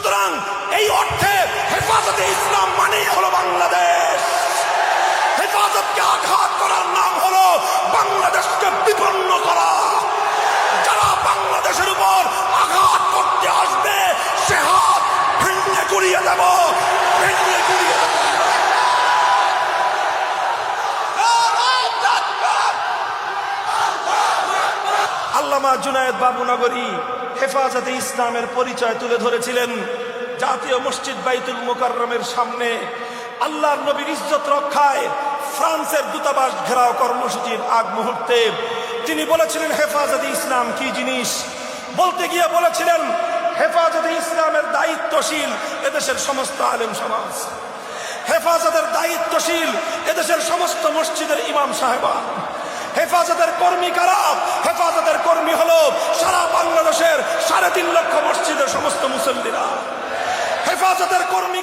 সুতরাং এই অর্থে হেফাজতে ইসলাম মানেই হলো বাংলাদেশ। হেফাজতকে আঘাত করার নাম হলো বাংলাদেশকে বিপন্ন করা। যারা বাংলাদেশের উপর আঘাত করতে আসবে সে হাত ভেঙে গুড়িয়ে দেব, ভেঙে গুড়িয়ে দেব। আল্লামা জুনায়েদ বাবুনগরী হেফাজতে ইসলামের পরিচয় তুলে ধরেছিলেন জাতীয় মসজিদ বাইতুল মুকাররমের সামনে আল্লাহর নবীর ইজ্জত রক্ষায় ফ্রান্সের দূতাবাস ঘেরাও কর্মসূচির আগ মুহূর্তে তিনি বলেছিলেন হেফাজতে ইসলাম কি জিনিস। বলতে গিয়ে বলেছিলেন হেফাজতে ইসলামের দায়িত্বশীল এদেশের সমস্ত আলেম সমাজ, হেফাজতের দায়িত্বশীল এদেশের সমস্ত মসজিদের ইমাম সাহেবান, হেফাজতের কর্মী কারা? হেফাজতের কর্মী হলো সারা বাংলাদেশের 3.5 লক্ষ মসজিদের সমস্ত মুসল্লিরা। হেফাজতের কর্মী